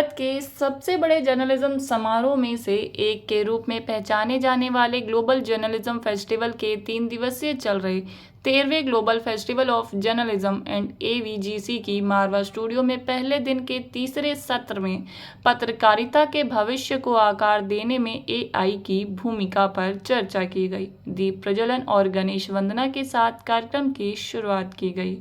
भारत के सबसे बड़े जर्नलिज्म समारोह में से एक के रूप में पहचाने जाने वाले ग्लोबल जर्नलिज्म फेस्टिवल के 3 दिवसीय चल रहे 13वें global festival of journalism and AVGC की मारवा स्टूडियो में पहले दिन के तीसरे सत्र में पत्रकारिता के भविष्य को आकार देने में एआई की भूमिका पर चर्चा की गई। दीप प्रज्वलन और गणेश वंदना के साथ कार्यक्रम की शुरुआत की गई।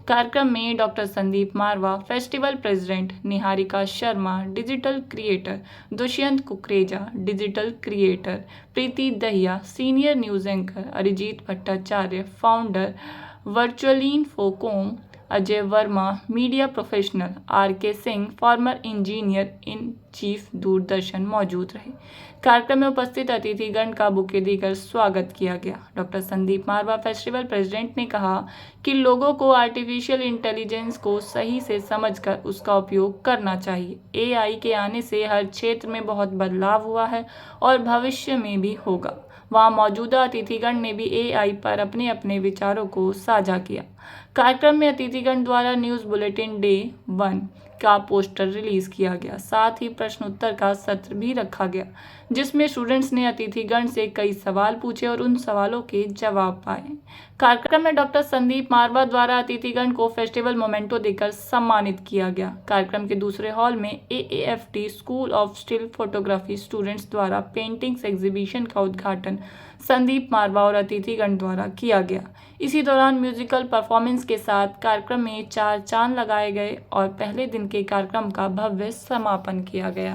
कार्यक्रम में doctor Sandeep Marwah, festival president Niharika Sharma, digital creator Dushyant Kukreja, digital creator Preeti Dahiya, senior news anchor Arijit Bhattacharya, founder वर्चुअलीन फोकोम Ajay Verma, media professional R K. Singh, former engineer in chief Doordarshan मौजूद रहे। कार्यक्रम में उपस्थित अतिथिगण का बुके देकर स्वागत किया गया। Doctor Sandeep Marwah, festival president ने कहा कि लोगों को आर्टिफिशियल इंटेलिजेंस को सही से समझकर उसका उपयोग करना चाहिए। एआई के आने से हर क्षेत्र में बहुत बदलाव हुआ है और भविष्य में भी होगा। वहां मौजूदा अतिथिगण ने भी एआई पर अपने अपने विचारों को साझा किया। कार्यक्रम में अतिथिगण द्वारा न्यूज़ बुलेटिन डे 1 का पोस्टर रिलीज किया गया। साथ ही प्रश्नोत्तर का सत्र भी रखा गया, जिसमें स्टूडेंट्स ने अतिथिगण से कई सवाल पूछे और उन सवालों के जवाब पाए। कार्यक्रम में डॉक्टर संदीप मारवा द्वारा अतिथिगण को फेस्टिवल मोमेंटो देकर सम्मानित किया गया। कार्यक्रम के दूसरे हॉल में AFT school of still photography students द्वारा पेंटिंग्स एग्जीबिशन का उद्घाटन संदीप मारवा और अतिथिगण द्वारा किया गया। इसी दौरान म्यूजिकल परफॉर्मेंस के साथ कार्यक्रम में 4 चांद लगाए गए और पहले दिन के कार्यक्रम का भव्य समापन किया गया।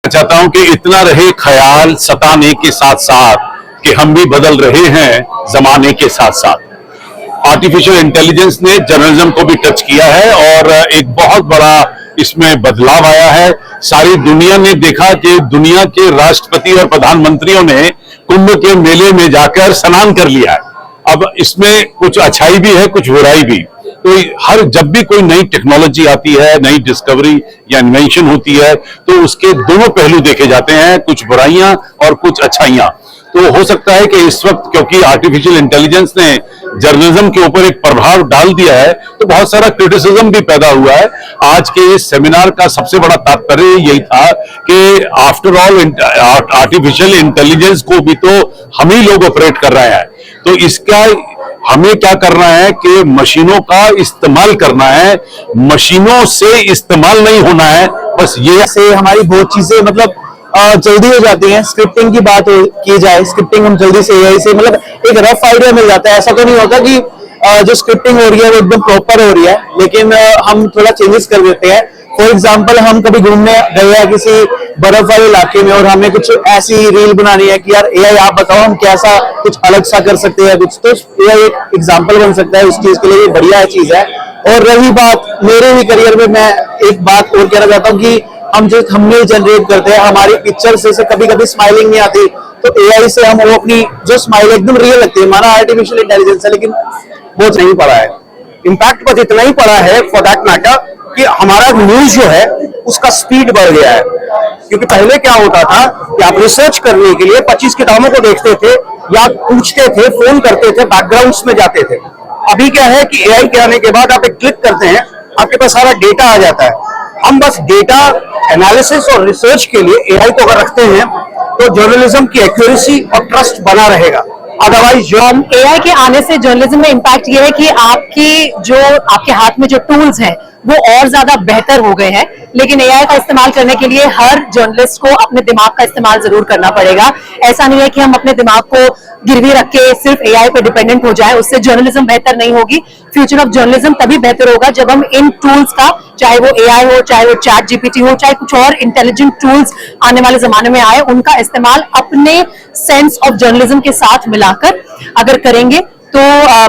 चाहता हूं कि इतना रहे ख्याल सताने के साथ साथ कि हम भी बदल रहे हैं जमाने के साथ साथ। आर्टिफिशियल इंटेलिजेंस ने जर्नलिज्म को भी टच किया है और एक बहुत बड़ा इसमें बदलाव आया है। सारी दुनिया ने देखा कि दुनिया के राष्ट्रपति और प्रधानमंत्रियों ने कुंभ के मेले में जाकर स्नान कर लिया है। अब इसमें कुछ अच्छाई भी है, कुछ बुराई भी। तो जब भी कोई नई टेक्नोलॉजी आती है, नई डिस्कवरी या इन्वेंशन होती है, तो उसके दोनों पहलू देखे जाते हैं, कुछ बुराइयां और कुछ अच्छाइयां। तो हो सकता है कि इस वक्त क्योंकि आर्टिफिशियल इंटेलिजेंस ने जर्नलिज्म के ऊपर एक प्रभाव डाल दिया है, तो बहुत सारा क्रिटिसिज्म भी पैदा हुआ है। आज के इस सेमिनार का सबसे बड़ा तात्पर्य यही था कि आफ्टर ऑल आर्टिफिशियल इंटेलिजेंस को भी तो हम ही लोग ऑपरेट कर रहे हैं। तो इसका हमें क्या करना है कि मशीनों का इस्तेमाल करना है, मशीनों से इस्तेमाल नहीं होना है। बस ये से हमारी बहुत चीजें मतलब जल्दी हो जाती हैं। स्क्रिप्टिंग की बात की जाए, स्क्रिप्टिंग हम जल्दी से एआई से मतलब एक रफ आइडिया मिल जाता है। ऐसा तो नहीं होता कि जो स्क्रिप्टिंग हो रही है वो एकदम प्रॉपर हो रही है, लेकिन हम थोड़ा चेंजेस कर देते हैं। फॉर एग्जाम्पल, हम कभी घूमने गए हैं किसी बर्फ वाले इलाके में और हमें कुछ ऐसी रील बनानी है कि यार एआई आप बताओ हम कैसा कुछ अलग सा कर सकते हैं कुछ, तो एआई एक एग्जाम्पल बन सकता है उस चीज के लिए। बढ़िया चीज है। और रही बात मेरे भी करियर में, मैं एक बात और कहना चाहता हूँ कि हम जो थंबनेल जनरेट करते हैं, हमारी पिक्चर से कभी कभी स्माइलिंग नहीं आती, तो एआई से हम वो अपनी जो स्माइल एकदम रियल लगती है। माना आर्टिफिशियल इंटेलिजेंस है, लेकिन वो नहीं पड़ा है। इम्पैक्ट बस इतना ही पड़ा है फॉर दैट मैटर कि हमारा न्यूज जो है उसका स्पीड बढ़ गया है। क्योंकि पहले क्या होता था कि आप रिसर्च करने के लिए 25 किताबों को देखते थे या पूछते थे, फोन करते थे, बैकग्राउंड्स में जाते थे। अभी क्या है कि एआई के आने के बाद आप एक क्लिक करते हैं, आपके पास सारा डेटा आ जाता है। हम बस डेटा एनालिसिस और रिसर्च के लिए एआई को अगर रखते हैं तो जर्नलिज्म की एक्यूरेसी और ट्रस्ट बना रहेगा। अदरवाइज जो हम एआई के आने से जर्नलिज्म में इम्पैक्ट ये है कि आपके हाथ में जो टूल्स हैं वो और ज्यादा बेहतर हो गए हैं। लेकिन एआई का इस्तेमाल करने के लिए हर जर्नलिस्ट को अपने दिमाग का इस्तेमाल जरूर करना पड़ेगा। ऐसा नहीं है कि हम अपने दिमाग को गिरवी रख के सिर्फ एआई पे डिपेंडेंट हो जाए, उससे जर्नलिज्म बेहतर नहीं होगी। फ्यूचर ऑफ जर्नलिज्म तभी बेहतर होगा जब हम इन टूल्स का, चाहे वो एआई हो, चाहे वो चैट जीपीटी हो, चाहे कुछ और इंटेलिजेंट टूल्स आने वाले जमाने में आए, उनका इस्तेमाल अपने सेंस ऑफ जर्नलिज्म के साथ मिलाकर अगर करेंगे तो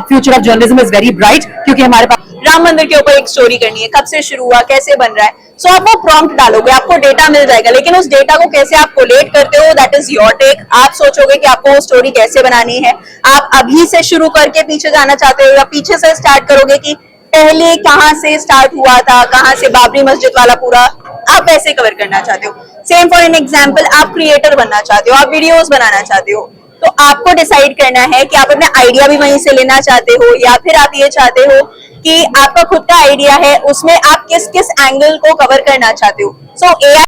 future of journalism is very bright. क्योंकि हमारे पास राम मंदिर के ऊपर एक स्टोरी करनी है, कब से शुरू हुआ, कैसे बन रहा है, सो आप वो प्रॉम्प्ट डालोगे, आपको डेटा मिल जाएगा। लेकिन उस डेटा को कैसे आप कोलेट करते हो, दैट इज योर टेक। आप सोचोगे कि आपको वो स्टोरी कैसे बनानी है। आप अभी से शुरू करके पीछे जाना चाहते हो या पीछे से स्टार्ट करोगे कि पहले कहाँ से स्टार्ट हुआ था, कहाँ से बाबरी मस्जिद वाला पूरा, आप वैसे कवर करना चाहते हो। सेम फॉर एन एग्जाम्पल, आप क्रिएटर बनना चाहते हो, आप वीडियोज बनाना चाहते हो, तो आपको डिसाइड करना है कि आप अपना आइडिया भी वहीं से लेना चाहते हो या फिर आप ये चाहते हो कि आपका खुद का आइडिया है, उसमें आप किस किस एंगल को कवर करना चाहते हो। सो AI